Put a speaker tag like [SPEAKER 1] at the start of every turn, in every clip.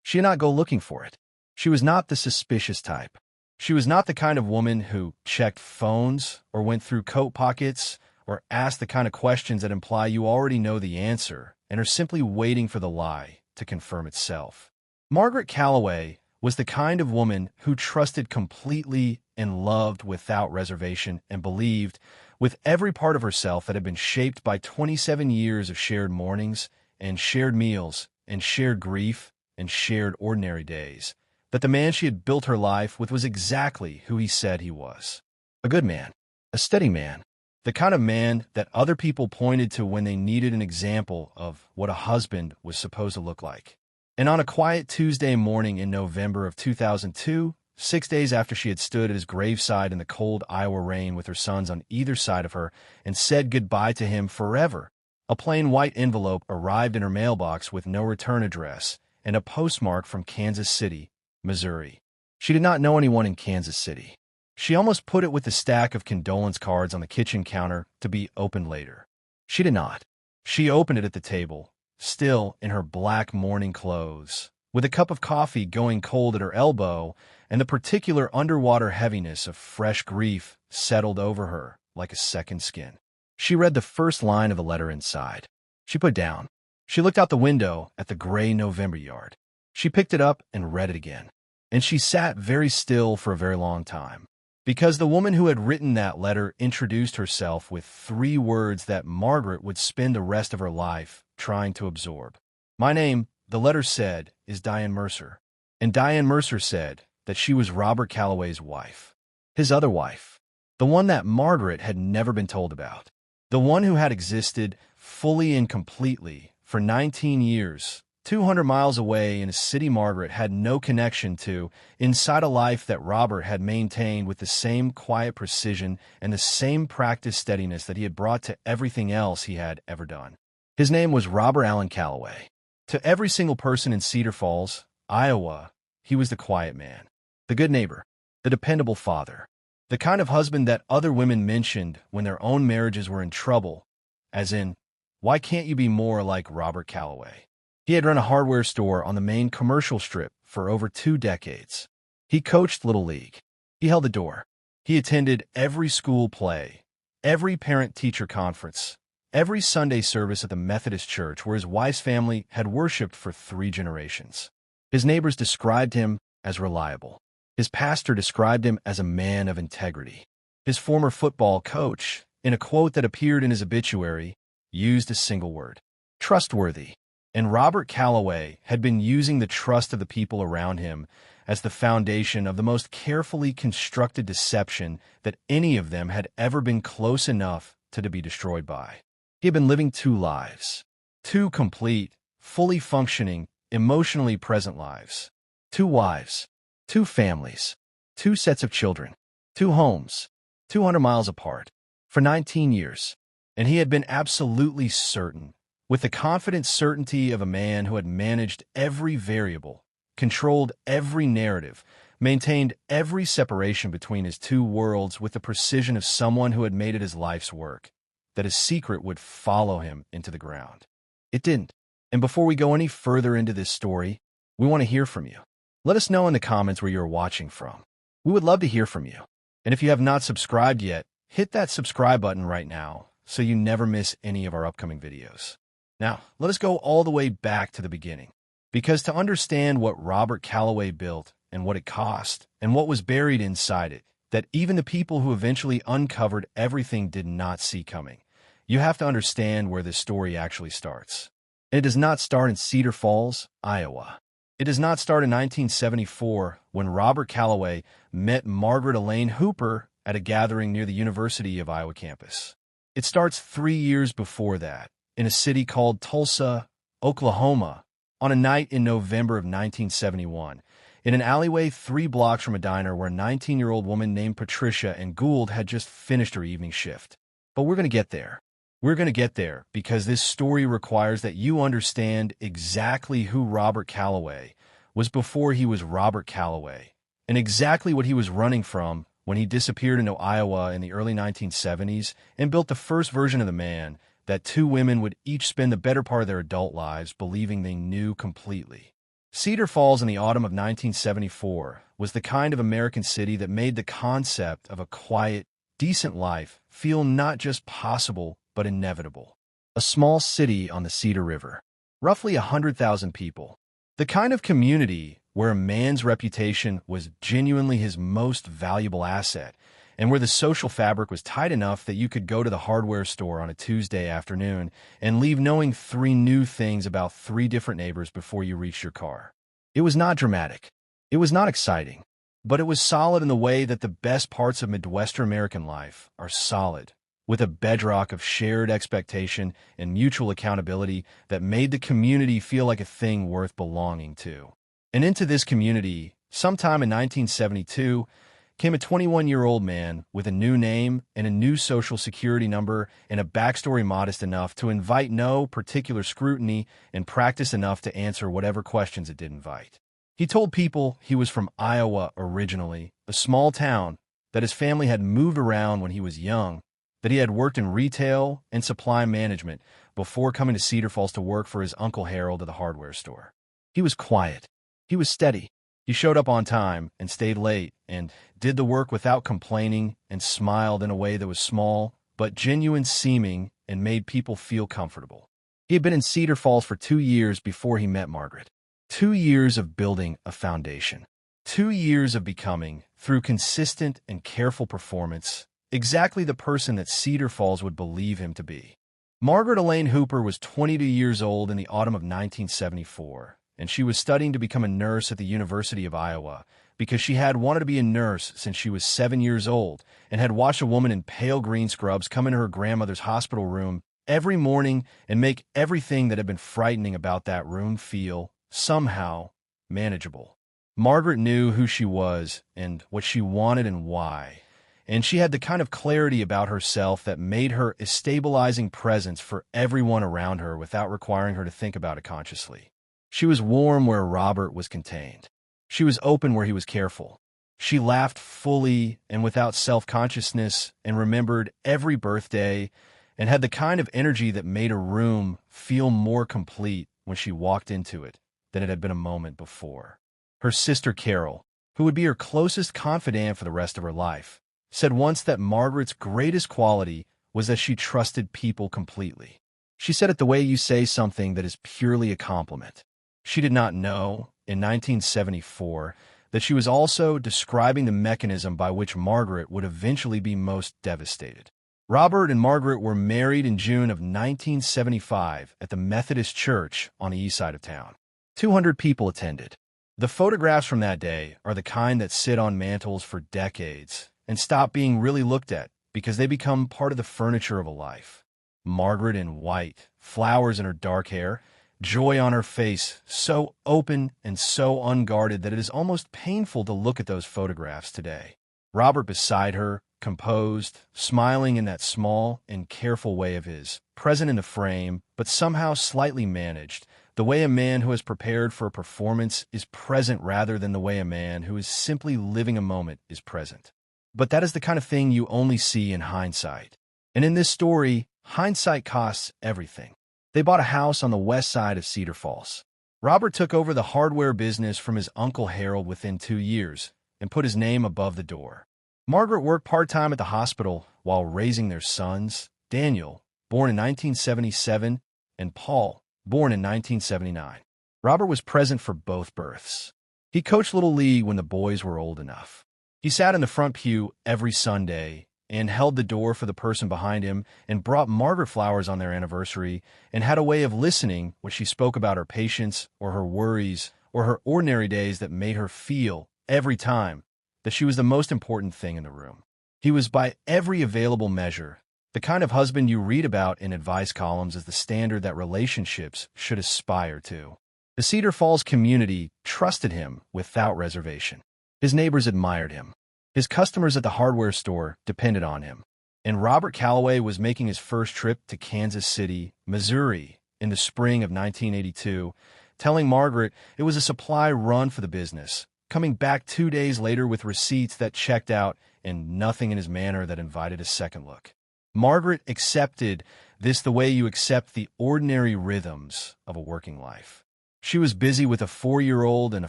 [SPEAKER 1] She did not go looking for it. She was not the suspicious type. She was not the kind of woman who checked phones or went through coat pockets or asked the kind of questions that imply you already know the answer and are simply waiting for the lie to confirm itself. Margaret Calloway was the kind of woman who trusted completely and loved without reservation and believed with every part of herself that had been shaped by 27 years of shared mornings and shared meals and shared grief and shared ordinary days, that the man she had built her life with was exactly who he said he was. A good man, a steady man, the kind of man that other people pointed to when they needed an example of what a husband was supposed to look like. And on a quiet Tuesday morning in November of 2002, 6 days after she had stood at his graveside in the cold Iowa rain with her sons on either side of her and said goodbye to him forever, a plain white envelope arrived in her mailbox with no return address and a postmark from Kansas City, Missouri. She did not know anyone in Kansas City. She almost put it with the stack of condolence cards on the kitchen counter to be opened later. She did not. She opened it at the table, still in her black mourning clothes, with a cup of coffee going cold at her elbow, and the particular underwater heaviness of fresh grief settled over her like a second skin. She read the first line of the letter inside. She put down. She looked out the window at the gray November yard. She picked it up and read it again. And she sat very still for a very long time, because the woman who had written that letter introduced herself with 3 words that Margaret would spend the rest of her life trying to absorb. My name, the letter said, is Diane Mercer. And Diane Mercer said that she was Robert Calloway's wife. His other wife. The one that Margaret had never been told about. The one who had existed fully and completely for 19 years, 200 miles away in a city Margaret had no connection to, inside a life that Robert had maintained with the same quiet precision and the same practiced steadiness that he had brought to everything else he had ever done. His name was Robert Allen Calloway. To every single person in Cedar Falls, Iowa, he was the quiet man, the good neighbor, the dependable father, the kind of husband that other women mentioned when their own marriages were in trouble, as in, why can't you be more like Robert Calloway? He had run a hardware store on the main commercial strip for over 2 decades. He coached Little League. He held the door. He attended every school play, every parent-teacher conference, every Sunday service at the Methodist Church where his wife's family had worshipped for 3 generations. His neighbors described him as reliable. His pastor described him as a man of integrity. His former football coach, in a quote that appeared in his obituary, used a single word: trustworthy. And Robert Calloway had been using the trust of the people around him as the foundation of the most carefully constructed deception that any of them had ever been close enough to be destroyed by. He had been living 2 lives, 2 complete, fully functioning, emotionally present lives, 2 wives, 2 families, 2 sets of children, 2 homes, 200 miles apart, for 19 years. And he had been absolutely certain, with the confident certainty of a man who had managed every variable, controlled every narrative, maintained every separation between his 2 worlds with the precision of someone who had made it his life's work, that his secret would follow him into the ground. It didn't. And before we go any further into this story, we want to hear from you. Let us know in the comments where you're watching from. We would love to hear from you. And if you have not subscribed yet, hit that subscribe button right now so you never miss any of our upcoming videos. Now, let us go all the way back to the beginning, because to understand what Robert Calloway built and what it cost and what was buried inside it, that even the people who eventually uncovered everything did not see coming, you have to understand where this story actually starts. And it does not start in Cedar Falls, Iowa. It does not start in 1974 when Robert Calloway met Margaret Elaine Hooper at a gathering near the University of Iowa campus. It starts 3 years before that, in a city called Tulsa, Oklahoma, on a night in November of 1971, in an alleyway 3 blocks from a diner where a 19-year-old woman named Patricia and Gould had just finished her evening shift. But we're going to get there. We're going to get there because this story requires that you understand exactly who Robert Calloway was before he was Robert Calloway, and exactly what he was running from when he disappeared into Iowa in the early 1970s and built the first version of the man that 2 women would each spend the better part of their adult lives believing they knew completely. Cedar Falls in the autumn of 1974 was the kind of American city that made the concept of a quiet, decent life feel not just possible, but inevitable. A small city on the Cedar River, roughly 100,000 people. The kind of community where a man's reputation was genuinely his most valuable asset, and where the social fabric was tight enough that you could go to the hardware store on a Tuesday afternoon and leave knowing 3 new things about 3 different neighbors before you reached your car. It was not dramatic. It was not exciting. But it was solid in the way that the best parts of Midwestern American life are solid, with a bedrock of shared expectation and mutual accountability that made the community feel like a thing worth belonging to. And into this community, sometime in 1972, came a 21-year-old man with a new name and a new social security number and a backstory modest enough to invite no particular scrutiny and practice enough to answer whatever questions it did invite. He told people he was from Iowa originally, a small town, that his family had moved around when he was young, that he had worked in retail and supply management before coming to Cedar Falls to work for his Uncle Harold at the hardware store. He was quiet. He was steady. He showed up on time and stayed late and did the work without complaining and smiled in a way that was small but genuine seeming and made people feel comfortable. He had been in Cedar Falls for 2 years before he met Margaret. 2 years of building a foundation. 2 years of becoming, through consistent and careful performance, exactly the person that Cedar Falls would believe him to be. Margaret Elaine Hooper was 22 years old in the autumn of 1974. And she was studying to become a nurse at the University of Iowa because she had wanted to be a nurse since she was 7 years old and had watched a woman in pale green scrubs come into her grandmother's hospital room every morning and make everything that had been frightening about that room feel, somehow, manageable. Margaret knew who she was and what she wanted and why, and she had the kind of clarity about herself that made her a stabilizing presence for everyone around her without requiring her to think about it consciously. She was warm where Robert was contained. She was open where he was careful. She laughed fully and without self-consciousness and remembered every birthday and had the kind of energy that made a room feel more complete when she walked into it than it had been a moment before. Her sister Carol, who would be her closest confidant for the rest of her life, said once that Margaret's greatest quality was that she trusted people completely. She said it the way you say something that is purely a compliment. She did not know, in 1974, that she was also describing the mechanism by which Margaret would eventually be most devastated. Robert and Margaret were married in June of 1975 at the Methodist Church on the east side of town. 200 people attended. The photographs from that day are the kind that sit on mantles for decades and stop being really looked at because they become part of the furniture of a life. Margaret in white, flowers in her dark hair, joy on her face, so open and so unguarded that it is almost painful to look at those photographs today. Robert beside her, composed, smiling in that small and careful way of his, present in the frame, but somehow slightly managed, the way a man who has prepared for a performance is present rather than the way a man who is simply living a moment is present. But that is the kind of thing you only see in hindsight. And in this story, hindsight costs everything. They bought a house on the west side of Cedar Falls. Robert took over the hardware business from his Uncle Harold within 2 years and put his name above the door. Margaret worked part-time at the hospital while raising their sons, Daniel, born in 1977, and Paul, born in 1979. Robert was present for both births. He coached Little League when the boys were old enough. He sat in the front pew every Sunday and held the door for the person behind him and brought Margaret flowers on their anniversary and had a way of listening when she spoke about her patients or her worries or her ordinary days that made her feel, every time, that she was the most important thing in the room. He was by every available measure the kind of husband you read about in advice columns as the standard that relationships should aspire to. The Cedar Falls community trusted him without reservation. His neighbors admired him. His customers at the hardware store depended on him. And Robert Calloway was making his first trip to Kansas City, Missouri, in the spring of 1982, telling Margaret it was a supply run for the business, coming back 2 days later with receipts that checked out and nothing in his manner that invited a second look. Margaret accepted this the way you accept the ordinary rhythms of a working life. She was busy with a 4-year-old and a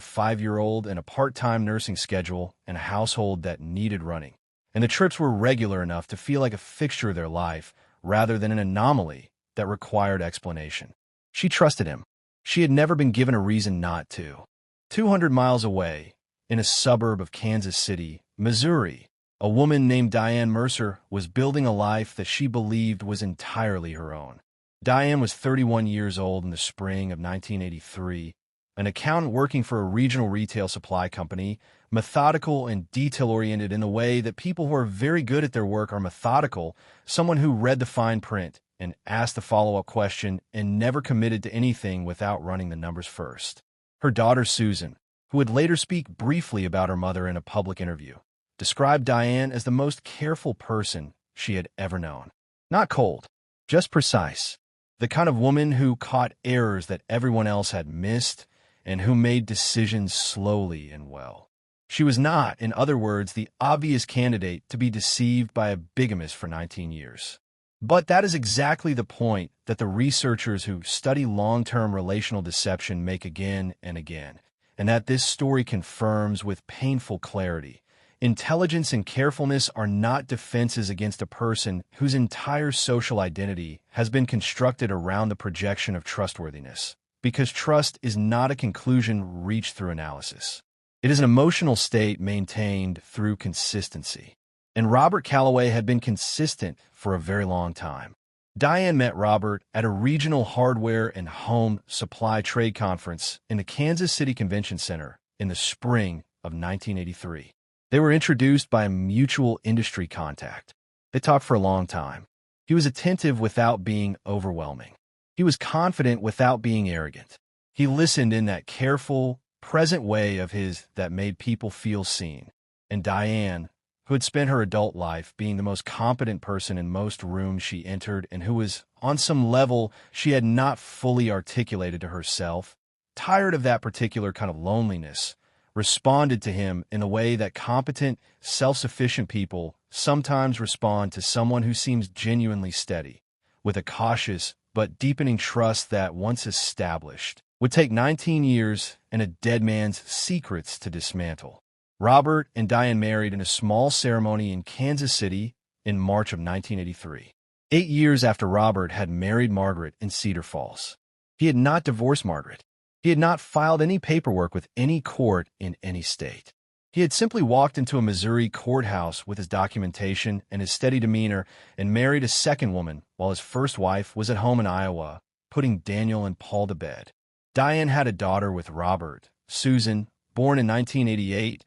[SPEAKER 1] 5-year-old and a part-time nursing schedule and a household that needed running. And the trips were regular enough to feel like a fixture of their life rather than an anomaly that required explanation. She trusted him. She had never been given a reason not to. 200 miles away, in a suburb of Kansas City, Missouri, a woman named Diane Mercer was building a life that she believed was entirely her own. Diane was 31 years old in the spring of 1983, an accountant working for a regional retail supply company, methodical and detail-oriented in the way that people who are very good at their work are methodical, someone who read the fine print and asked the follow-up question and never committed to anything without running the numbers first. Her daughter Susan, who would later speak briefly about her mother in a public interview, described Diane as the most careful person she had ever known. Not cold, just precise. The kind of woman who caught errors that everyone else had missed and who made decisions slowly and well. She was not, in other words, the obvious candidate to be deceived by a bigamist for 19 years. But that is exactly the point that the researchers who study long-term relational deception make again and again, and that this story confirms with painful clarity. Intelligence and carefulness are not defenses against a person whose entire social identity has been constructed around the projection of trustworthiness, because trust is not a conclusion reached through analysis. It is an emotional state maintained through consistency. And Robert Calloway had been consistent for a very long time. Diane met Robert at a regional hardware and home supply trade conference in the Kansas City Convention Center in the spring of 1983. They were introduced by a mutual industry contact. They talked for a long time. He was attentive without being overwhelming. He was confident without being arrogant. He listened in that careful, present way of his that made people feel seen. And Diane, who had spent her adult life being the most competent person in most rooms she entered and who was, on some level, she had not fully articulated to herself, tired of that particular kind of loneliness, responded to him in the way that competent, self-sufficient people sometimes respond to someone who seems genuinely steady, with a cautious but deepening trust that, once established, would take 19 years and a dead man's secrets to dismantle. Robert and Diane married in a small ceremony in Kansas City in March of 1983, 8 years after Robert had married Margaret in Cedar Falls. He had not divorced Margaret. He had not filed any paperwork with any court in any state. He had simply walked into a Missouri courthouse with his documentation and his steady demeanor and married a second woman while his first wife was at home in Iowa, putting Daniel and Paul to bed. Diane had a daughter with Robert, Susan, born in 1988,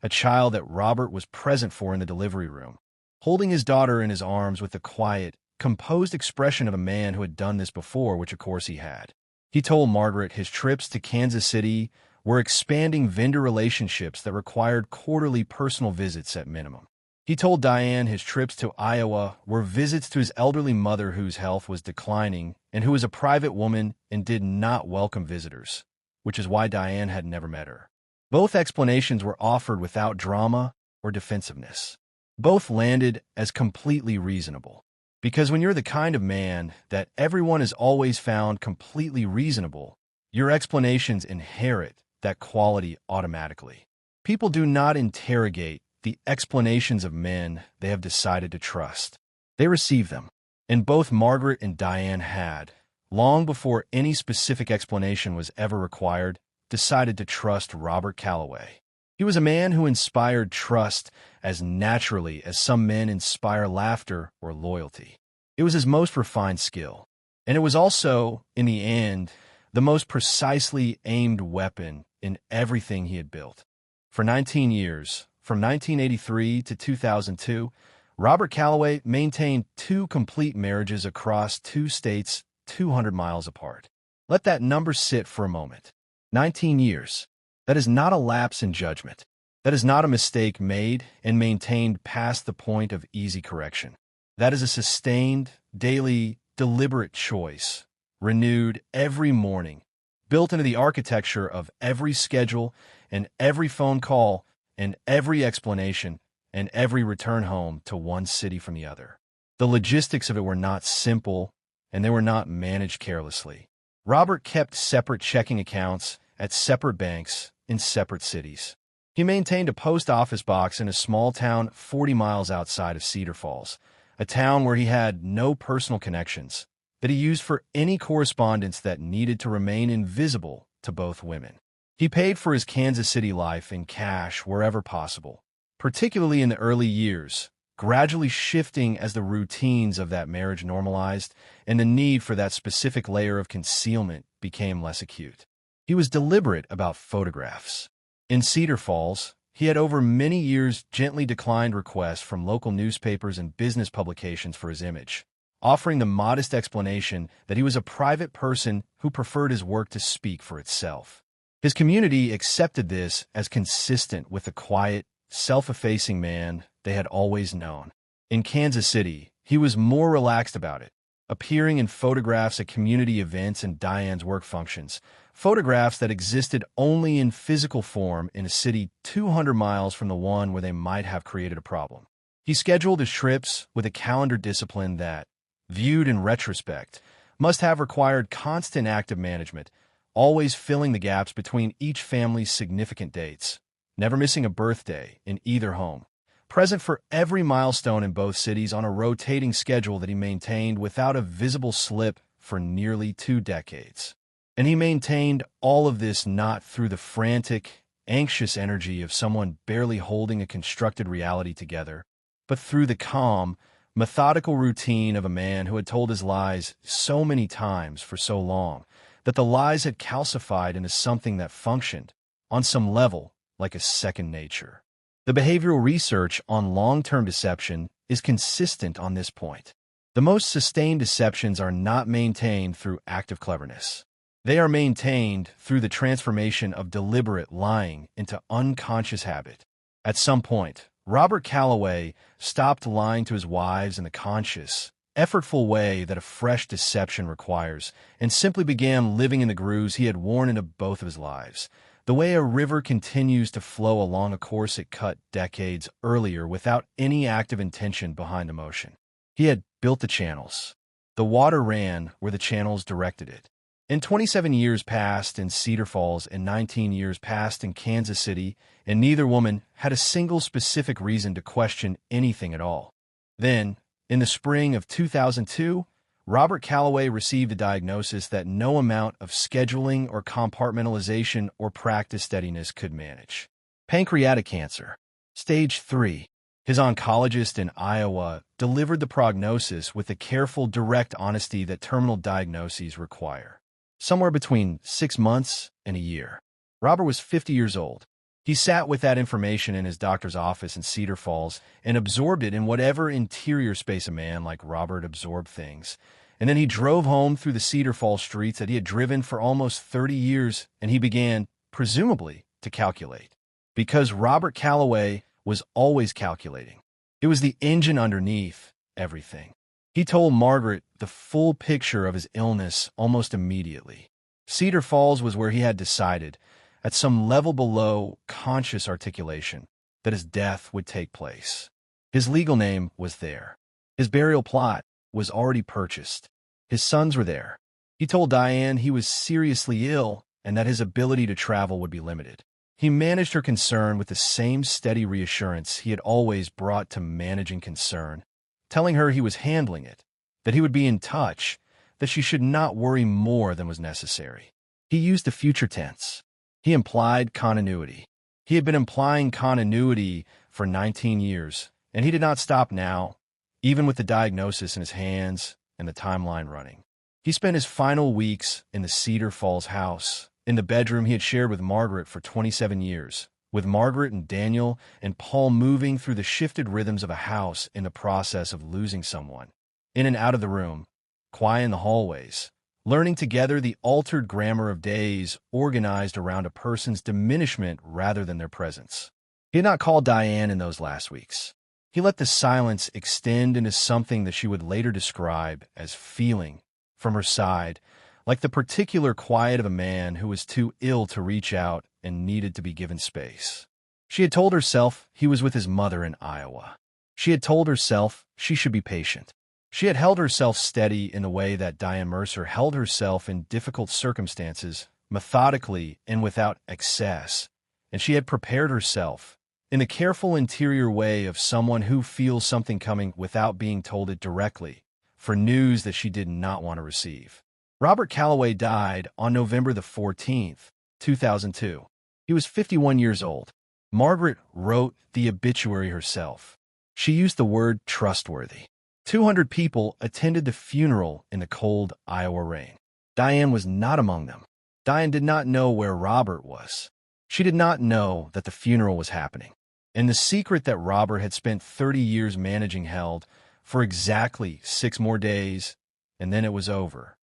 [SPEAKER 1] a child that Robert was present for in the delivery room, holding his daughter in his arms with the quiet, composed expression of a man who had done this before, which of course he had. He told Margaret his trips to Kansas City were expanding vendor relationships that required quarterly personal visits at minimum. He told Diane his trips to Iowa were visits to his elderly mother whose health was declining and who was a private woman and did not welcome visitors, which is why Diane had never met her. Both explanations were offered without drama or defensiveness. Both landed as completely reasonable. Because when you're the kind of man that everyone has always found completely reasonable, your explanations inherit that quality automatically. People do not interrogate the explanations of men they have decided to trust. They receive them. And both Margaret and Diane had, long before any specific explanation was ever required, decided to trust Robert Calloway. He was a man who inspired trust as naturally as some men inspire laughter or loyalty. It was his most refined skill, and it was also, in the end, the most precisely aimed weapon in everything he had built. For 19 years, from 1983 to 2002, Robert Calloway maintained 2 complete marriages across 2 states 200 miles apart. Let that number sit for a moment. 19 years. That is not a lapse in judgment. That is not a mistake made and maintained past the point of easy correction. That is a sustained, daily, deliberate choice, renewed every morning, built into the architecture of every schedule and every phone call and every explanation and every return home to one city from the other. The logistics of it were not simple, and they were not managed carelessly. Robert kept separate checking accounts at separate banks in separate cities. He maintained a post office box in a small town 40 miles outside of Cedar Falls, a town where he had no personal connections, that he used for any correspondence that needed to remain invisible to both women. He paid for his Kansas City life in cash wherever possible, particularly in the early years, gradually shifting as the routines of that marriage normalized and the need for that specific layer of concealment became less acute. He was deliberate about photographs. In Cedar Falls, he had over many years gently declined requests from local newspapers and business publications for his image, offering the modest explanation that he was a private person who preferred his work to speak for itself. His community accepted this as consistent with the quiet, self-effacing man they had always known. In Kansas City, he was more relaxed about it, appearing in photographs at community events and Diane's work functions, photographs that existed only in physical form in a city 200 miles from the one where they might have created a problem. He scheduled his trips with a calendar discipline that, viewed in retrospect, must have required constant active management, always filling the gaps between each family's significant dates, never missing a birthday in either home, present for every milestone in both cities on a rotating schedule that he maintained without a visible slip for nearly 2 decades. And he maintained all of this not through the frantic, anxious energy of someone barely holding a constructed reality together, but through the calm, methodical routine of a man who had told his lies so many times for so long that the lies had calcified into something that functioned, on some level, like a second nature. The behavioral research on long-term deception is consistent on this point. The most sustained deceptions are not maintained through active cleverness. They are maintained through the transformation of deliberate lying into unconscious habit. At some point, Robert Calloway stopped lying to his wives in the conscious, effortful way that a fresh deception requires, and simply began living in the grooves he had worn into both of his lives, the way a river continues to flow along a course it cut decades earlier without any active intention behind the motion. He had built the channels. The water ran where the channels directed it. In 27 years passed in Cedar Falls and 19 years passed in Kansas City, and neither woman had a single specific reason to question anything at all. Then, in the spring of 2002, Robert Calloway received a diagnosis that no amount of scheduling or compartmentalization or practice steadiness could manage. Pancreatic cancer, stage 3. His oncologist in Iowa delivered the prognosis with the careful, direct honesty that terminal diagnoses require. Somewhere between 6 months and a year. Robert was 50 years old. He sat with that information in his doctor's office in Cedar Falls and absorbed it in whatever interior space a man like Robert absorbed things. And then he drove home through the Cedar Falls streets that he had driven for almost 30 years, and he began, presumably, to calculate. Because Robert Calloway was always calculating. It was the engine underneath everything. He told Margaret the full picture of his illness almost immediately. Cedar Falls was where he had decided, at some level below conscious articulation, that his death would take place. His legal name was there. His burial plot was already purchased. His sons were there. He told Diane he was seriously ill and that his ability to travel would be limited. He managed her concern with the same steady reassurance he had always brought to managing concern, telling her he was handling it, that he would be in touch, that she should not worry more than was necessary. He used the future tense. He implied continuity. He had been implying continuity for 19 years, and he did not stop now, even with the diagnosis in his hands and the timeline running. He spent his final weeks in the Cedar Falls house, in the bedroom he had shared with Margaret for 27 years, with Margaret and Daniel and Paul moving through the shifted rhythms of a house in the process of losing someone, in and out of the room, quiet in the hallways, learning together the altered grammar of days organized around a person's diminishment rather than their presence. He had not called Diane in those last weeks. He let the silence extend into something that she would later describe as feeling, from her side, like the particular quiet of a man who was too ill to reach out and needed to be given space. She had told herself he was with his mother in Iowa. She had told herself she should be patient. She had held herself steady in the way that Diane Mercer held herself in difficult circumstances, methodically and without excess, and she had prepared herself in the careful interior way of someone who feels something coming without being told it directly, for news that she did not want to receive. Robert Calloway died on November the 14th, 2002. He was 51 years old. Margaret wrote the obituary herself. She used the word trustworthy. 200 people attended the funeral in the cold Iowa rain. Diane was not among them. Diane did not know where Robert was. She did not know that the funeral was happening. And the secret that Robert had spent 30 years managing held for exactly 6 more days, and then it was over.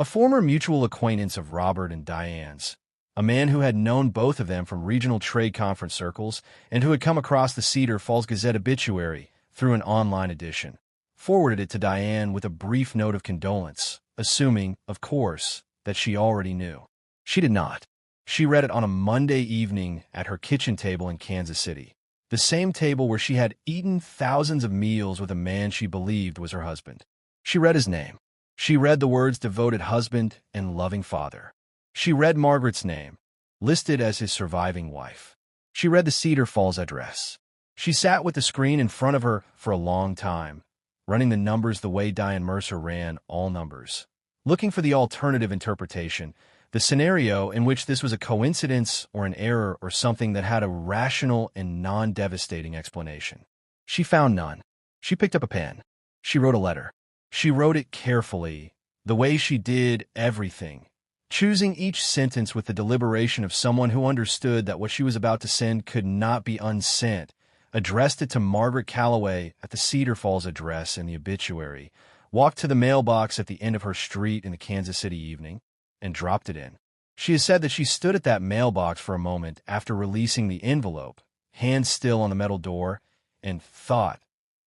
[SPEAKER 1] A former mutual acquaintance of Robert and Diane's, a man who had known both of them from regional trade conference circles and who had come across the Cedar Falls Gazette obituary through an online edition, forwarded it to Diane with a brief note of condolence, assuming, of course, that she already knew. She did not. She read it on a Monday evening at her kitchen table in Kansas City, the same table where she had eaten thousands of meals with a man she believed was her husband. She read his name. She read the words devoted husband and loving father. She read Margaret's name, listed as his surviving wife. She read the Cedar Falls address. She sat with the screen in front of her for a long time, running the numbers the way Diane Mercer ran all numbers, looking for the alternative interpretation, the scenario in which this was a coincidence or an error or something that had a rational and non-devastating explanation. She found none. She picked up a pen. She wrote a letter. She wrote it carefully, the way she did everything, choosing each sentence with the deliberation of someone who understood that what she was about to send could not be unsent, addressed it to Margaret Calloway at the Cedar Falls address in the obituary, walked to the mailbox at the end of her street in the Kansas City evening, and dropped it in. She has said that she stood at that mailbox for a moment after releasing the envelope, hands still on the metal door, and thought,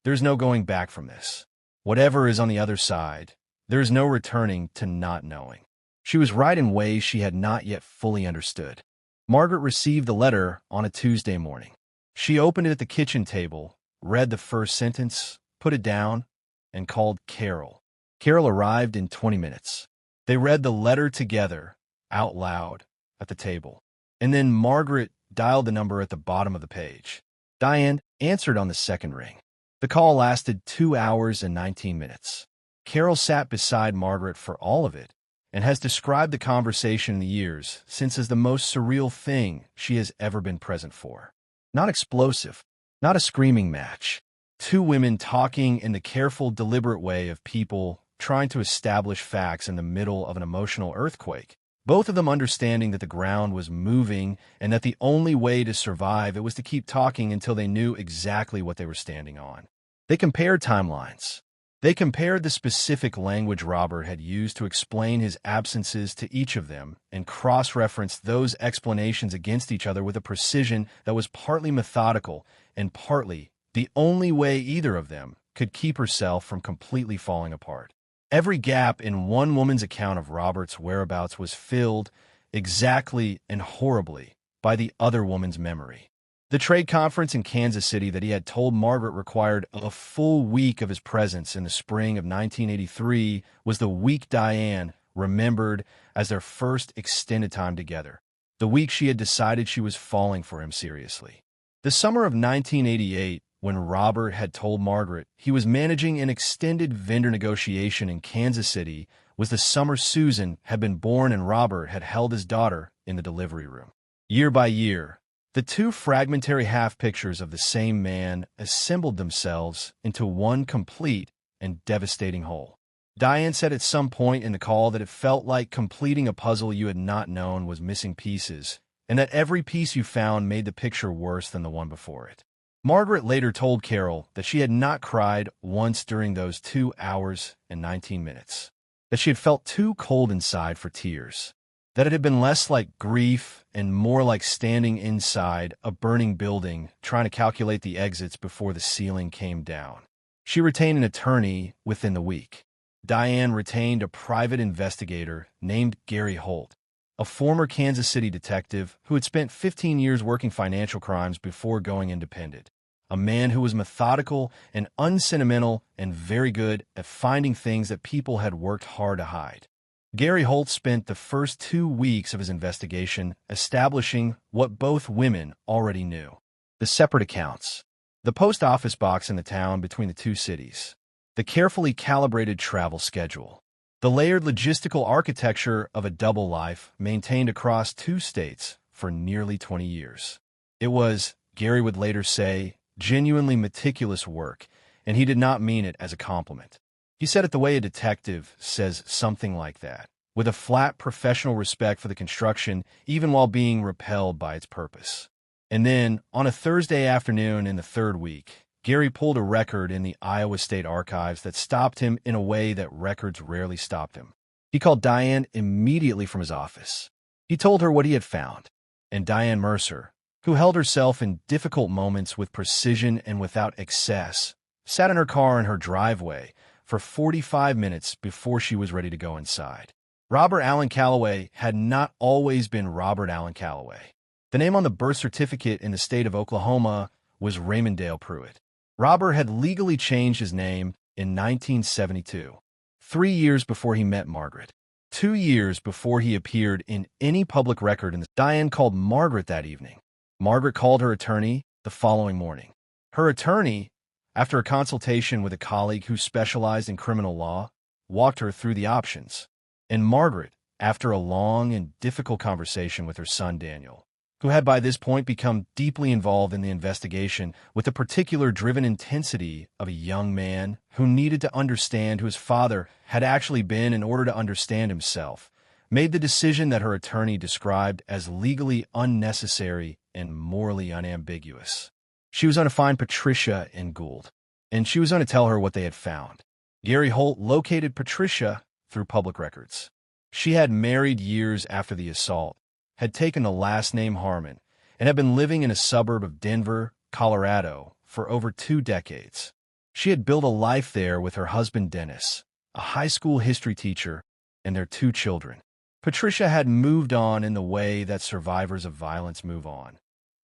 [SPEAKER 1] "There's no going back from this. Whatever is on the other side, there is no returning to not knowing." She was right in ways she had not yet fully understood. Margaret received the letter on a Tuesday morning. She opened it at the kitchen table, read the first sentence, put it down, and called Carol. Carol arrived in 20 minutes. They read the letter together, out loud, at the table. And then Margaret dialed the number at the bottom of the page. Diane answered on the second ring. The call lasted 2 hours and 19 minutes. Carol sat beside Margaret for all of it, and has described the conversation in the years since as the most surreal thing she has ever been present for. Not explosive, not a screaming match. 2 women talking in the careful, deliberate way of people trying to establish facts in the middle of an emotional earthquake. Both of them understanding that the ground was moving and that the only way to survive it was to keep talking until they knew exactly what they were standing on. They compared timelines. They compared the specific language Robert had used to explain his absences to each of them and cross-referenced those explanations against each other with a precision that was partly methodical and partly the only way either of them could keep herself from completely falling apart. Every gap in one woman's account of Robert's whereabouts was filled exactly and horribly by the other woman's memory. The trade conference in Kansas City that he had told Margaret required a full week of his presence in the spring of 1983 was the week Diane remembered as their first extended time together, the week she had decided she was falling for him seriously. The summer of 1988, when Robert had told Margaret he was managing an extended vendor negotiation in Kansas City, was the summer Susan had been born and Robert had held his daughter in the delivery room. Year by year, the 2 fragmentary half-pictures of the same man assembled themselves into one complete and devastating whole. Diane said at some point in the call that it felt like completing a puzzle you had not known was missing pieces, and that every piece you found made the picture worse than the one before it. Margaret later told Carol that she had not cried once during those 2 hours and 19 minutes, that she had felt too cold inside for tears, that it had been less like grief and more like standing inside a burning building trying to calculate the exits before the ceiling came down. She retained an attorney within the week. Diane retained a private investigator named Gary Holt, a former Kansas City detective who had spent 15 years working financial crimes before going independent, a man who was methodical and unsentimental and very good at finding things that people had worked hard to hide. Gary Holt spent the first 2 weeks of his investigation establishing what both women already knew: the separate accounts, the post office box in the town between the two cities, the carefully calibrated travel schedule, the layered logistical architecture of a double life maintained across 2 states for nearly 20 years. It was, Gary would later say, genuinely meticulous work, and he did not mean it as a compliment. He said it the way a detective says something like that, with a flat professional respect for the construction, even while being repelled by its purpose. And then, on a Thursday afternoon in the 3rd week, Gary pulled a record in the Iowa State Archives that stopped him in a way that records rarely stopped him. He called Diane immediately from his office. He told her what he had found, and Diane Mercer, who held herself in difficult moments with precision and without excess, sat in her car in her driveway for 45 minutes before she was ready to go inside. Robert Allen Calloway had not always been Robert Allen Calloway. The name on the birth certificate in the state of Oklahoma was Raymond Dale Pruitt. Robert had legally changed his name in 1972, 3 years before he met Margaret, 2 years before he appeared in any public record. Diane called Margaret that evening. Margaret called her attorney the following morning. Her attorney, after a consultation with a colleague who specialized in criminal law, walked her through the options. And Margaret, after a long and difficult conversation with her son Daniel, who had by this point become deeply involved in the investigation with the particular driven intensity of a young man who needed to understand who his father had actually been in order to understand himself, made the decision that her attorney described as legally unnecessary and morally unambiguous. She was going to find Patricia in Gould, and she was going to tell her what they had found. Gary Holt located Patricia through public records. She had married years after the assault, had taken the last name Harmon, and had been living in a suburb of Denver, Colorado, for over 2 decades. She had built a life there with her husband Dennis, a high school history teacher, and their 2 children. Patricia had moved on in the way that survivors of violence move on,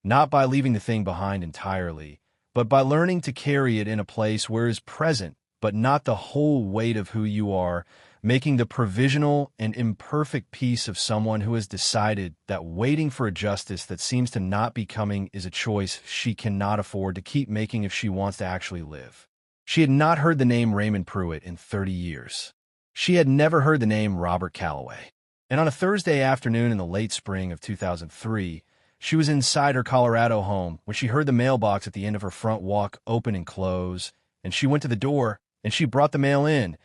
[SPEAKER 1] not by leaving the thing behind entirely, but by learning to carry it in a place where it is present, but not the whole weight of who you are, making the provisional and imperfect peace of someone who has decided that waiting for a justice that seems to not be coming is a choice she cannot afford to keep making if she wants to actually live. She had not heard the name Raymond Pruitt in 30 years. She had never heard the name Robert Calloway. And on a Thursday afternoon in the late spring of 2003, she was inside her Colorado home when she heard the mailbox at the end of her front walk open and close, and she went to the door, and she brought the mail in.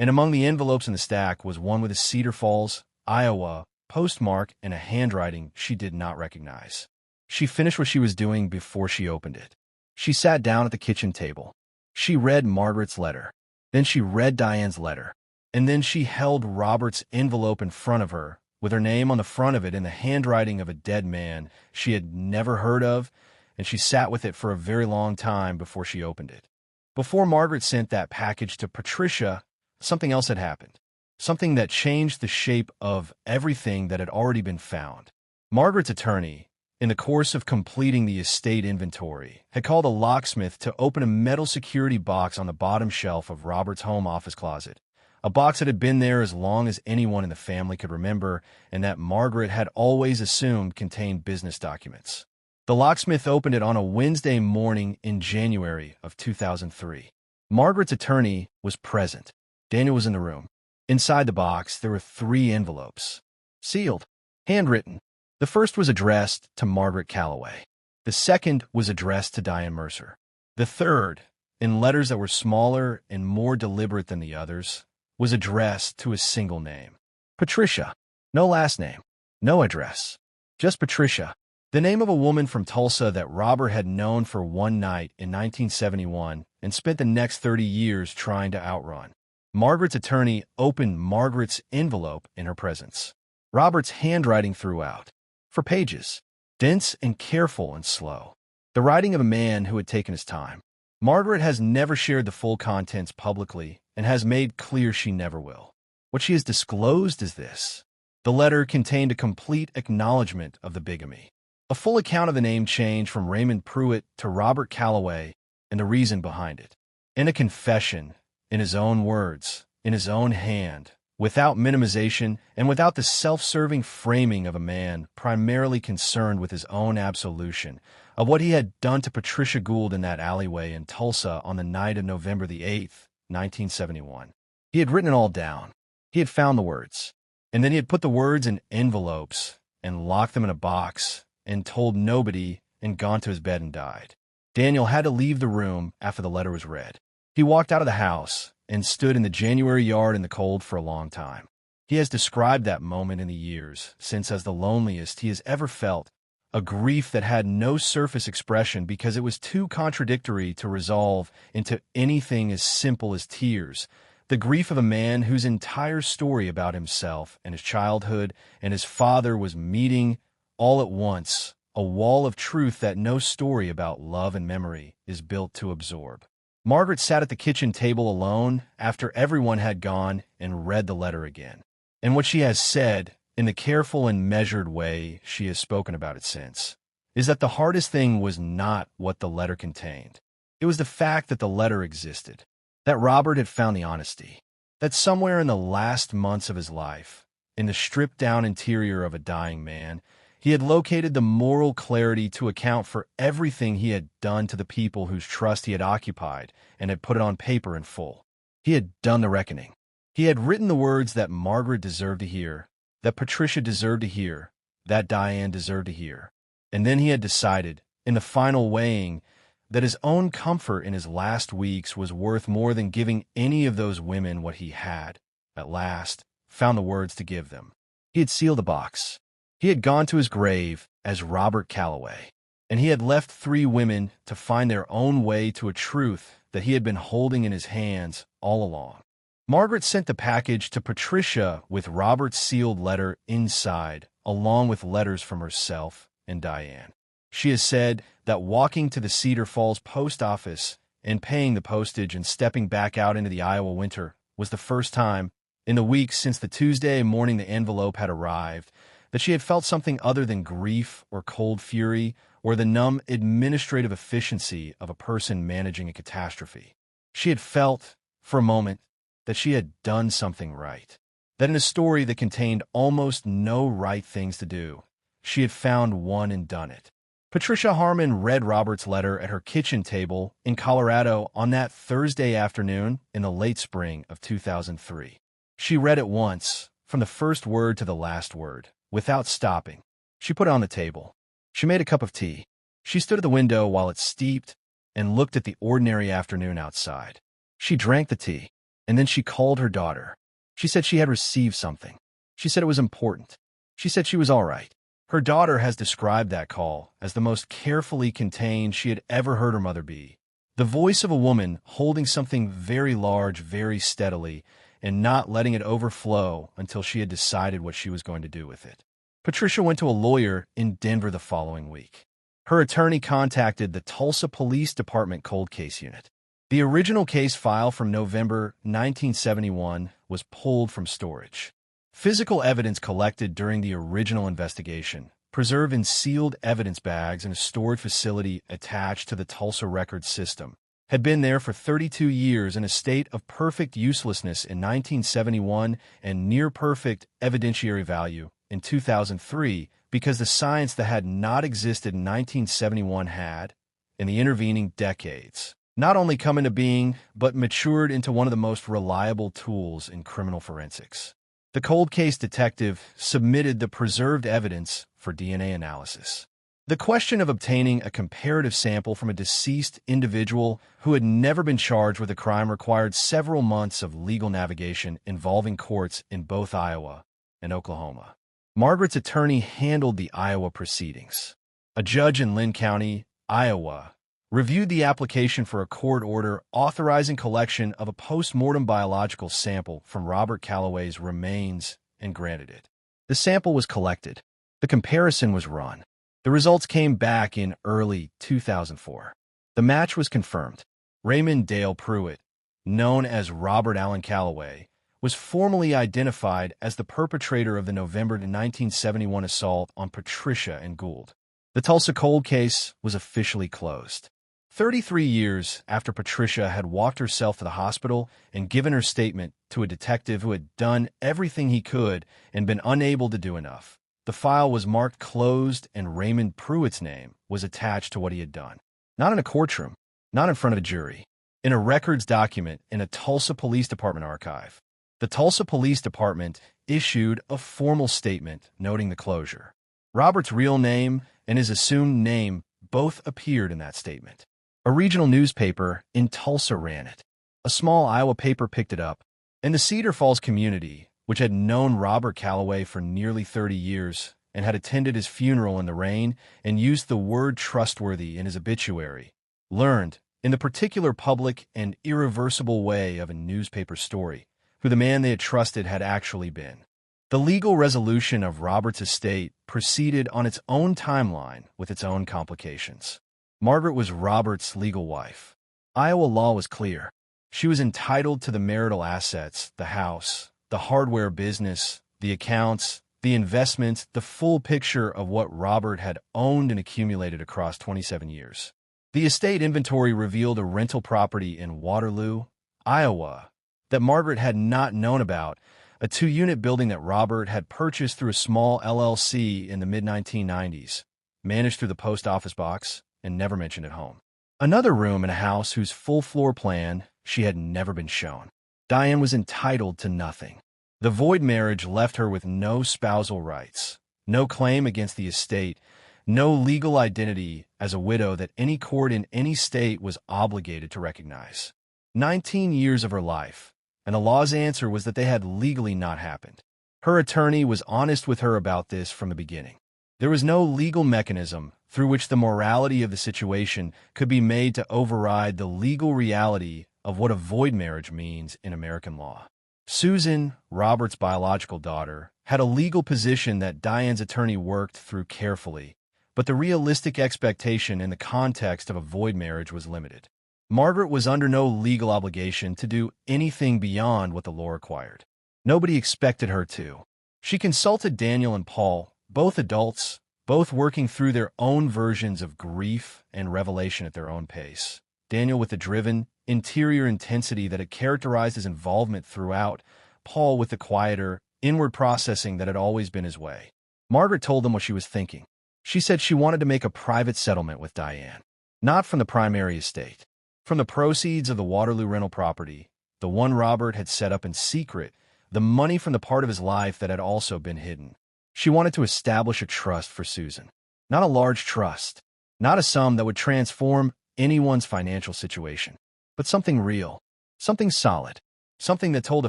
[SPEAKER 1] And among the envelopes in the stack was one with a Cedar Falls, Iowa, postmark and a handwriting she did not recognize. She finished what she was doing before she opened it. She sat down at the kitchen table. She read Margaret's letter. Then she read Diane's letter. And then she held Robert's envelope in front of her, with her name on the front of it in the handwriting of a dead man she had never heard of, and she sat with it for a very long time before she opened it. Before Margaret sent that package to Patricia, something else had happened, something that changed the shape of everything that had already been found. Margaret's attorney, in the course of completing the estate inventory, had called a locksmith to open a metal security box on the bottom shelf of Robert's home office closet, a box that had been there as long as anyone in the family could remember and that Margaret had always assumed contained business documents. The locksmith opened it on a Wednesday morning in January of 2003. Margaret's attorney was present. Daniel was in the room. Inside the box, there were 3 envelopes, sealed, handwritten. The first was addressed to Margaret Calloway. The second was addressed to Diane Mercer. The third, in letters that were smaller and more deliberate than the others, was addressed to a single name. Patricia. No last name. No address. Just Patricia. The name of a woman from Tulsa that Robert had known for one night in 1971 and spent the next 30 years trying to outrun. Margaret's attorney opened Margaret's envelope in her presence. Robert's handwriting throughout, for pages, dense and careful and slow. The writing of a man who had taken his time. Margaret has never shared the full contents publicly and has made clear she never will. What she has disclosed is this. The letter contained a complete acknowledgement of the bigamy. A full account of the name change from Raymond Pruitt to Robert Calloway and the reason behind it. In a confession, in his own words, in his own hand, without minimization and without the self-serving framing of a man primarily concerned with his own absolution of what he had done to Patricia Gould in that alleyway in Tulsa on the night of November the 8th, 1971. He had written it all down. He had found the words. And then he had put the words in envelopes and locked them in a box and told nobody and gone to his bed and died. Daniel had to leave the room after the letter was read. He walked out of the house and stood in the January yard in the cold for a long time. He has described that moment in the years since as the loneliest he has ever felt, a grief that had no surface expression because it was too contradictory to resolve into anything as simple as tears, the grief of a man whose entire story about himself and his childhood and his father was meeting all at once, a wall of truth that no story about love and memory is built to absorb. Margaret sat at the kitchen table alone after everyone had gone and read the letter again. And what she has said, in the careful and measured way she has spoken about it since, is that the hardest thing was not what the letter contained. It was the fact that the letter existed, that Robert had found the honesty, that somewhere in the last months of his life, in the stripped-down interior of a dying man, he had located the moral clarity to account for everything he had done to the people whose trust he had occupied and had put it on paper in full. He had done the reckoning. He had written the words that Margaret deserved to hear, that Patricia deserved to hear, that Diane deserved to hear. And then he had decided, in the final weighing, that his own comfort in his last weeks was worth more than giving any of those women what he had, at last, found the words to give them. He had sealed the box. He had gone to his grave as Robert Calloway, and he had left 3 women to find their own way to a truth that he had been holding in his hands all along. Margaret sent the package to Patricia with Robert's sealed letter inside, along with letters from herself and Diane. She has said that walking to the Cedar Falls post office and paying the postage and stepping back out into the Iowa winter was the first time, in the weeks since the Tuesday morning the envelope had arrived, that she had felt something other than grief or cold fury or the numb administrative efficiency of a person managing a catastrophe. She had felt, for a moment, that she had done something right, that in a story that contained almost no right things to do, she had found one and done it. Patricia Harmon read Robert's letter at her kitchen table in Colorado on that Thursday afternoon in the late spring of 2003. She read it once, from the first word to the last word, without stopping. She put it on the table. She made a cup of tea. She stood at the window while it steeped and looked at the ordinary afternoon outside. She drank the tea, and then she called her daughter. She said she had received something. She said it was important. She said she was all right. Her daughter has described that call as the most carefully contained she had ever heard her mother be. The voice of a woman holding something very large very steadily and not letting it overflow until she had decided what she was going to do with it. Patricia went to a lawyer in Denver the following week. Her attorney contacted the Tulsa Police Department Cold Case Unit. The original case file from November 1971 was pulled from storage. Physical evidence collected during the original investigation, preserved in sealed evidence bags in a storage facility attached to the Tulsa record system, had been there for 32 years in a state of perfect uselessness in 1971 and near-perfect evidentiary value in 2003 because the science that had not existed in 1971 had, in the intervening decades, not only come into being, but matured into one of the most reliable tools in criminal forensics. The cold case detective submitted the preserved evidence for DNA analysis. The question of obtaining a comparative sample from a deceased individual who had never been charged with a crime required several months of legal navigation involving courts in both Iowa and Oklahoma. Margaret's attorney handled the Iowa proceedings. A judge in Lynn County, Iowa, reviewed the application for a court order authorizing collection of a post-mortem biological sample from Robert Calloway's remains and granted it. The sample was collected. The comparison was run. The results came back in early 2004. The match was confirmed. Raymond Dale Pruitt, known as Robert Allen Calloway, was formally identified as the perpetrator of the November 1971 assault on Patricia and Gould. The Tulsa cold case was officially closed. 33 years after Patricia had walked herself to the hospital and given her statement to a detective who had done everything he could and been unable to do enough, the file was marked closed and Raymond Pruitt's name was attached to what he had done. Not in a courtroom, not in front of a jury, in a records document in a Tulsa Police Department archive. The Tulsa Police Department issued a formal statement noting the closure. Robert's real name and his assumed name both appeared in that statement. A regional newspaper in Tulsa ran it. A small Iowa paper picked it up, and the Cedar Falls community, which had known Robert Calloway for nearly 30 years and had attended his funeral in the rain and used the word trustworthy in his obituary, learned, in the particular public and irreversible way of a newspaper story, who the man they had trusted had actually been. The legal resolution of Robert's estate proceeded on its own timeline with its own complications. Margaret was Robert's legal wife. Iowa law was clear. She was entitled to the marital assets, the house, the hardware business, the accounts, the investments, the full picture of what Robert had owned and accumulated across 27 years. The estate inventory revealed a rental property in Waterloo, Iowa, that Margaret had not known about, a 2-unit building that Robert had purchased through a small LLC in the mid-1990s, managed through the post office box, and never mentioned at home. Another room in a house whose full floor plan she had never been shown. Diane was entitled to nothing. The void marriage left her with no spousal rights, no claim against the estate, no legal identity as a widow that any court in any state was obligated to recognize. 19 years of her life, and the law's answer was that they had legally not happened. Her attorney was honest with her about this from the beginning. There was no legal mechanism through which the morality of the situation could be made to override the legal reality of what a void marriage means in American law. Susan, Robert's biological daughter, had a legal position that Diane's attorney worked through carefully, but the realistic expectation in the context of a void marriage was limited. Margaret was under no legal obligation to do anything beyond what the law required. Nobody expected her to. She consulted Daniel and Paul, both adults, both working through their own versions of grief and revelation at their own pace. Daniel with the driven, interior intensity that had characterized his involvement throughout, Paul with the quieter, inward processing that had always been his way. Margaret told them what she was thinking. She said she wanted to make a private settlement with Diane, not from the primary estate. From the proceeds of the Waterloo rental property, the one Robert had set up in secret, the money from the part of his life that had also been hidden. She wanted to establish a trust for Susan. Not a large trust, not a sum that would transform anyone's financial situation, but something real, something solid, something that told a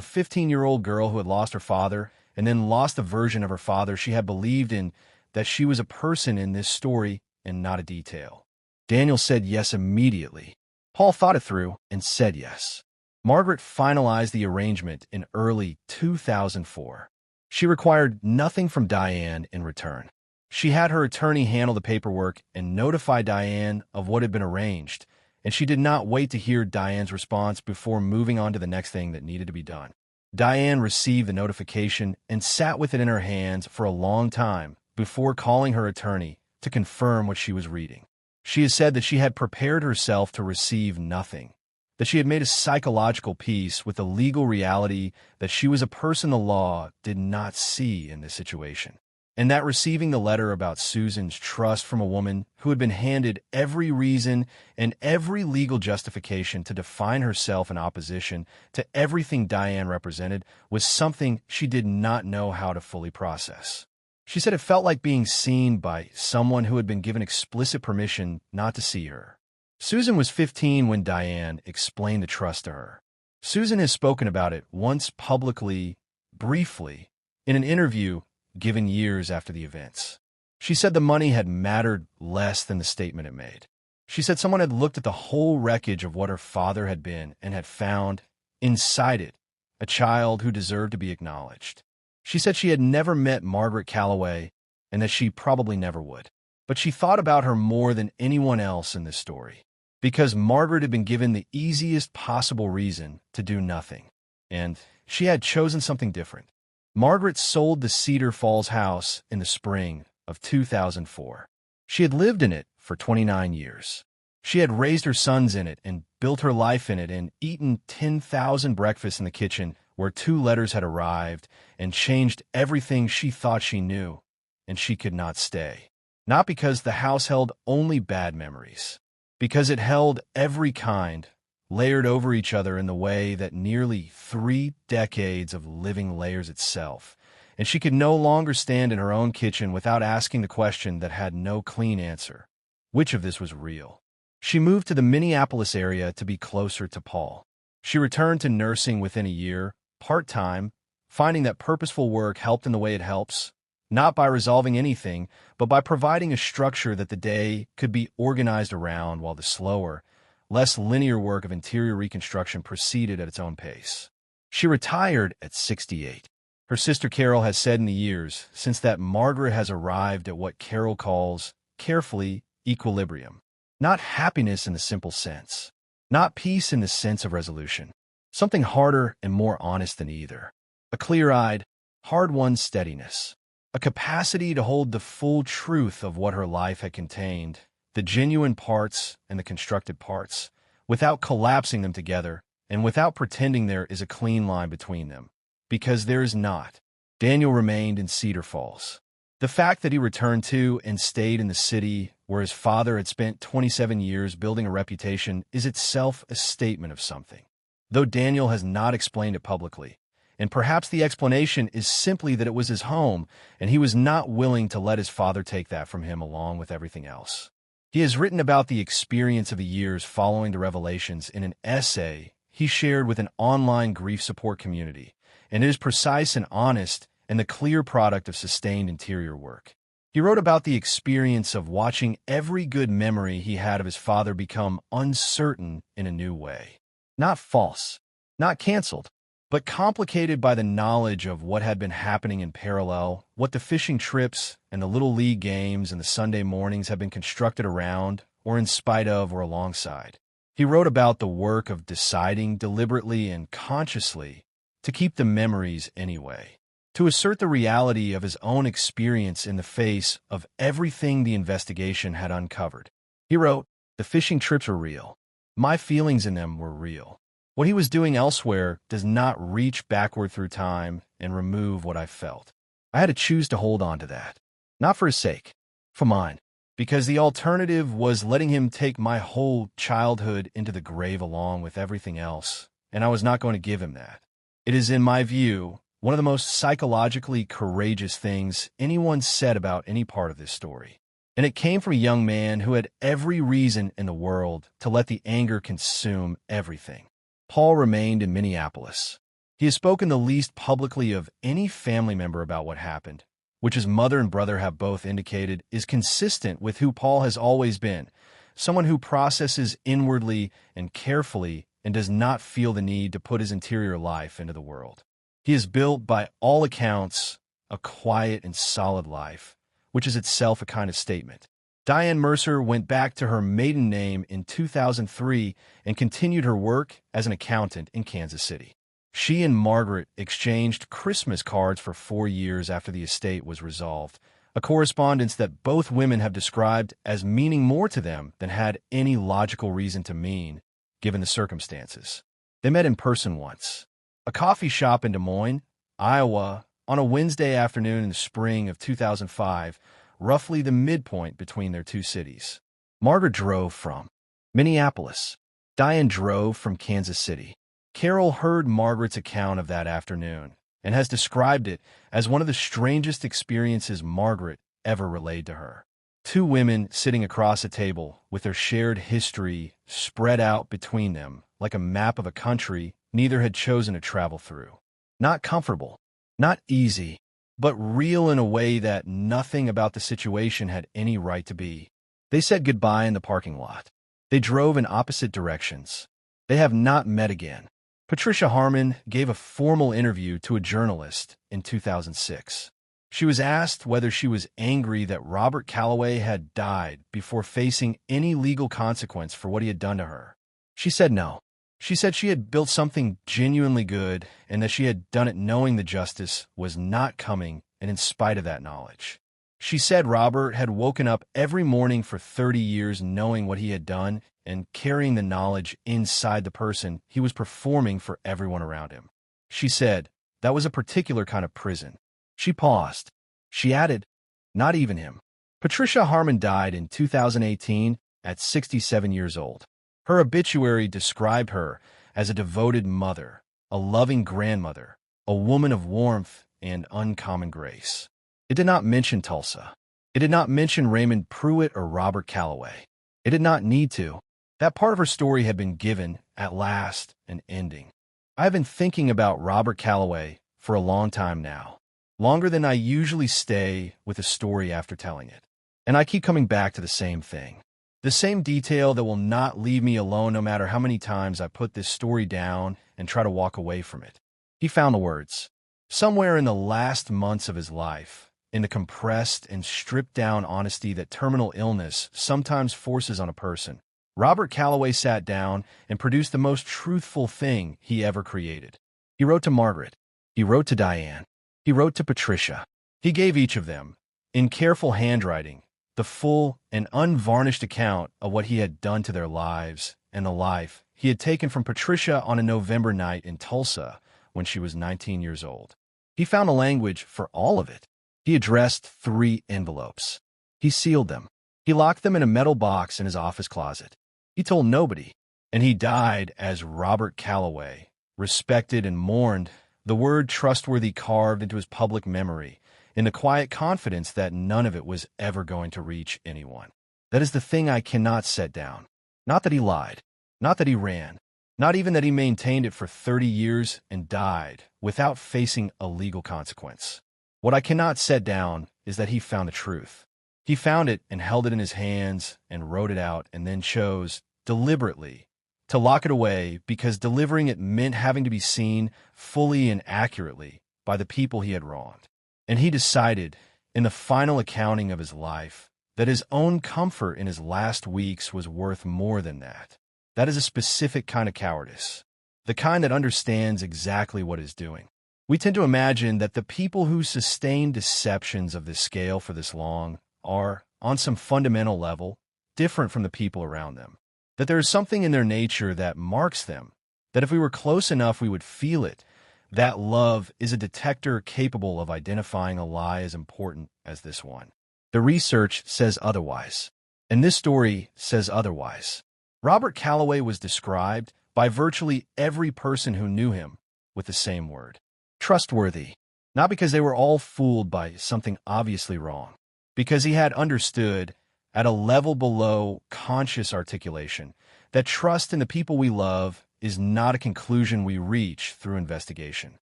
[SPEAKER 1] 15-year-old girl who had lost her father and then lost the version of her father she had believed in that she was a person in this story and not a detail. Daniel said yes immediately. Paul thought it through and said yes. Margaret finalized the arrangement in early 2004. She required nothing from Diane in return. She had her attorney handle the paperwork and notify Diane of what had been arranged, and she did not wait to hear Diane's response before moving on to the next thing that needed to be done. Diane received the notification and sat with it in her hands for a long time before calling her attorney to confirm what she was reading. She has said that she had prepared herself to receive nothing, that she had made a psychological peace with the legal reality that she was a person the law did not see in this situation, and that receiving the letter about Susan's trust from a woman who had been handed every reason and every legal justification to define herself in opposition to everything Diane represented was something she did not know how to fully process. She said it felt like being seen by someone who had been given explicit permission not to see her. Susan was 15 when Diane explained the trust to her. Susan has spoken about it once publicly, briefly, in an interview given years after the events. She said the money had mattered less than the statement it made. She said someone had looked at the whole wreckage of what her father had been and had found, inside it, a child who deserved to be acknowledged. She said she had never met Margaret Calloway and that she probably never would. But she thought about her more than anyone else in this story, because Margaret had been given the easiest possible reason to do nothing, and she had chosen something different. Margaret sold the Cedar Falls house in the spring of 2004. She had lived in it for 29 years. She had raised her sons in it and built her life in it and eaten 10,000 breakfasts in the kitchen where 2 letters had arrived and changed everything she thought she knew, and she could not stay. Not because the house held only bad memories, because it held every kind, layered over each other in the way that nearly 3 decades of living layers itself, and she could no longer stand in her own kitchen without asking the question that had no clean answer. Which of this was real? She moved to the Minneapolis area to be closer to Paul. She returned to nursing within a year, part-time, finding that purposeful work helped in the way it helps, not by resolving anything, but by providing a structure that the day could be organized around while the slower, less linear work of interior reconstruction proceeded at its own pace. She retired at 68. Her sister Carol has said in the years since that Margaret has arrived at what Carol calls, carefully, equilibrium. Not happiness in the simple sense. Not peace in the sense of resolution. Something harder and more honest than either. A clear-eyed, hard-won steadiness. A capacity to hold the full truth of what her life had contained, the genuine parts and the constructed parts, without collapsing them together and without pretending there is a clean line between them. Because there is not. Daniel remained in Cedar Falls. The fact that he returned to and stayed in the city where his father had spent 27 years building a reputation is itself a statement of something. Though Daniel has not explained it publicly, and perhaps the explanation is simply that it was his home and he was not willing to let his father take that from him along with everything else. He has written about the experience of the years following the revelations in an essay he shared with an online grief support community, and it is precise and honest and the clear product of sustained interior work. He wrote about the experience of watching every good memory he had of his father become uncertain in a new way. Not false, not canceled, but complicated by the knowledge of what had been happening in parallel, what the fishing trips and the little league games and the Sunday mornings had been constructed around, or in spite of, or alongside. He wrote about the work of deciding deliberately and consciously to keep the memories anyway, to assert the reality of his own experience in the face of everything the investigation had uncovered. He wrote, "The fishing trips were real. My feelings in them were real. What he was doing elsewhere does not reach backward through time and remove what I felt. I had to choose to hold on to that. Not for his sake, for mine, because the alternative was letting him take my whole childhood into the grave along with everything else, and I was not going to give him that. It is, in my view, one of the most psychologically courageous things anyone said about any part of this story. And it came from a young man who had every reason in the world to let the anger consume everything." Paul remained in Minneapolis. He has spoken the least publicly of any family member about what happened, which his mother and brother have both indicated is consistent with who Paul has always been, someone who processes inwardly and carefully and does not feel the need to put his interior life into the world. He has built, by all accounts, a quiet and solid life, which is itself a kind of statement. Diane Mercer went back to her maiden name in 2003 and continued her work as an accountant in Kansas City. She and Margaret exchanged Christmas cards for 4 years after the estate was resolved, a correspondence that both women have described as meaning more to them than had any logical reason to mean, given the circumstances. They met in person once. A coffee shop in Des Moines, Iowa, on a Wednesday afternoon in the spring of 2005, roughly the midpoint between their two cities. Margaret drove from Minneapolis. Diane drove from Kansas City. Carol heard Margaret's account of that afternoon and has described it as one of the strangest experiences Margaret ever relayed to her. Two women sitting across a table with their shared history spread out between them like a map of a country neither had chosen to travel through. Not comfortable, not easy, but real in a way that nothing about the situation had any right to be. They said goodbye in the parking lot. They drove in opposite directions. They have not met again. Patricia Harmon gave a formal interview to a journalist in 2006. She was asked whether she was angry that Robert Calloway had died before facing any legal consequence for what he had done to her. She said no. She said she had built something genuinely good and that she had done it knowing the justice was not coming and in spite of that knowledge. She said Robert had woken up every morning for 30 years knowing what he had done and carrying the knowledge inside the person he was performing for everyone around him. She said that was a particular kind of prison. She paused. She added, not even him. Patricia Harmon died in 2018 at 67 years old. Her obituary described her as a devoted mother, a loving grandmother, a woman of warmth and uncommon grace. It did not mention Tulsa. It did not mention Raymond Pruitt or Robert Calloway. It did not need to. That part of her story had been given, at last, an ending. I have been thinking about Robert Calloway for a long time now, longer than I usually stay with a story after telling it. And I keep coming back to the same thing. The same detail that will not leave me alone no matter how many times I put this story down and try to walk away from it. He found the words. Somewhere in the last months of his life, in the compressed and stripped-down honesty that terminal illness sometimes forces on a person, Robert Calloway sat down and produced the most truthful thing he ever created. He wrote to Margaret. He wrote to Diane. He wrote to Patricia. He gave each of them, in careful handwriting, the full and unvarnished account of what he had done to their lives and the life he had taken from Patricia on a November night in Tulsa when she was 19 years old. He found a language for all of it. He addressed 3 envelopes. He sealed them. He locked them in a metal box in his office closet. He told nobody, and he died as Robert Calloway, respected and mourned, the word trustworthy carved into his public memory, in the quiet confidence that none of it was ever going to reach anyone. That is the thing I cannot set down. Not that he lied, not that he ran, not even that he maintained it for 30 years and died without facing a legal consequence. What I cannot set down is that he found the truth. He found it and held it in his hands and wrote it out and then chose, deliberately, to lock it away because delivering it meant having to be seen fully and accurately by the people he had wronged. And he decided, in the final accounting of his life, that his own comfort in his last weeks was worth more than that. That is a specific kind of cowardice, the kind that understands exactly what it's doing. We tend to imagine that the people who sustain deceptions of this scale for this long are, on some fundamental level, different from the people around them, that there is something in their nature that marks them, that if we were close enough we would feel it, that love is a detector capable of identifying a lie as important as this one. The research says otherwise, and this story says otherwise. Robert Calloway was described by virtually every person who knew him with the same word. Trustworthy, not because they were all fooled by something obviously wrong, because he had understood, at a level below conscious articulation, that trust in the people we love is not a conclusion we reach through investigation.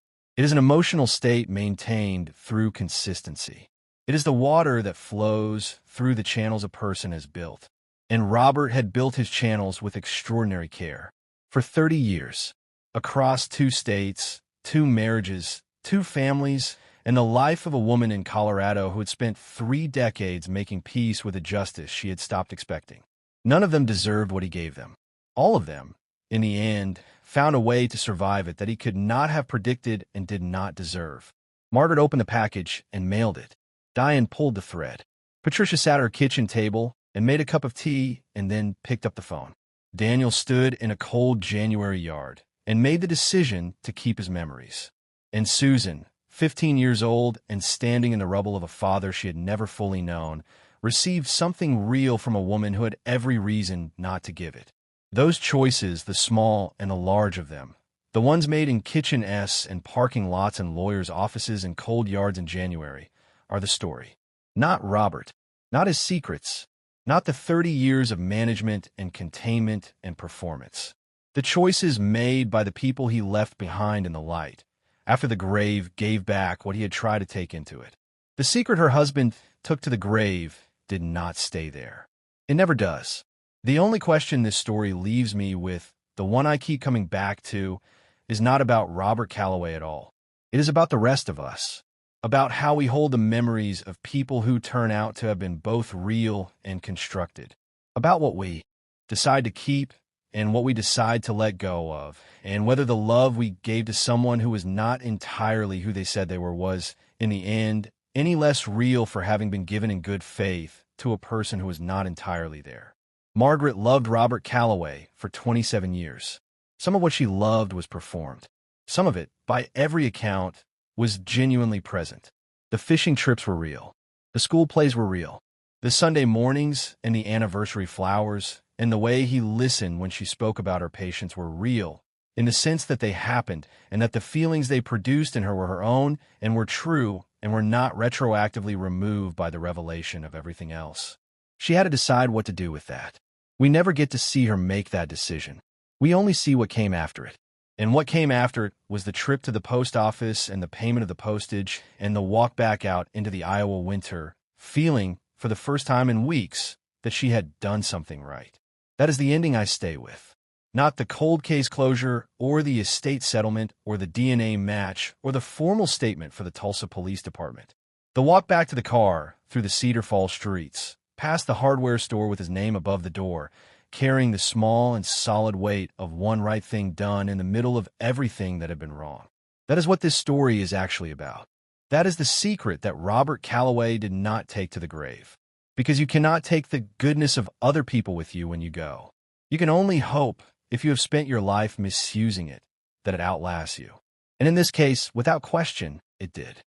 [SPEAKER 1] It is an emotional state maintained through consistency. It is the water that flows through the channels a person has built. And Robert had built his channels with extraordinary care. For 30 years, across 2 states, 2 marriages, 2 families, and the life of a woman in Colorado who had spent 3 decades making peace with a justice she had stopped expecting. None of them deserved what he gave them. All of them, in the end, found a way to survive it that he could not have predicted and did not deserve. Margaret opened the package and mailed it. Diane pulled the thread. Patricia sat at her kitchen table and made a cup of tea and then picked up the phone. Daniel stood in a cold January yard and made the decision to keep his memories. And Susan, 15 years old and standing in the rubble of a father she had never fully known, received something real from a woman who had every reason not to give it. Those choices, the small and the large of them, the ones made in kitchenettes and parking lots and lawyers' offices and cold yards in January, are the story. Not Robert, not his secrets, not the 30 years of management and containment and performance. The choices made by the people he left behind in the light, after the grave gave back what he had tried to take into it. The secret her husband took to the grave did not stay there. It never does. The only question this story leaves me with, the one I keep coming back to, is not about Robert Calloway at all. It is about the rest of us, about how we hold the memories of people who turn out to have been both real and constructed, about what we decide to keep and what we decide to let go of, and whether the love we gave to someone who was not entirely who they said they were was, in the end, any less real for having been given in good faith to a person who was not entirely there. Margaret loved Robert Calloway for 27 years. Some of what she loved was performed. Some of it, by every account, was genuinely present. The fishing trips were real. The school plays were real. The Sunday mornings and the anniversary flowers and the way he listened when she spoke about her patients were real, in the sense that they happened and that the feelings they produced in her were her own and were true and were not retroactively removed by the revelation of everything else. She had to decide what to do with that. We never get to see her make that decision. We only see what came after it. And what came after it was the trip to the post office and the payment of the postage and the walk back out into the Iowa winter, feeling, for the first time in weeks, that she had done something right. That is the ending I stay with. Not the cold case closure or the estate settlement or the DNA match or the formal statement for the Tulsa Police Department. The walk back to the car through the Cedar Falls streets, past the hardware store with his name above the door, carrying the small and solid weight of one right thing done in the middle of everything that had been wrong. That is what this story is actually about. That is the secret that Robert Calloway did not take to the grave. Because you cannot take the goodness of other people with you when you go. You can only hope, if you have spent your life misusing it, that it outlasts you. And in this case, without question, it did.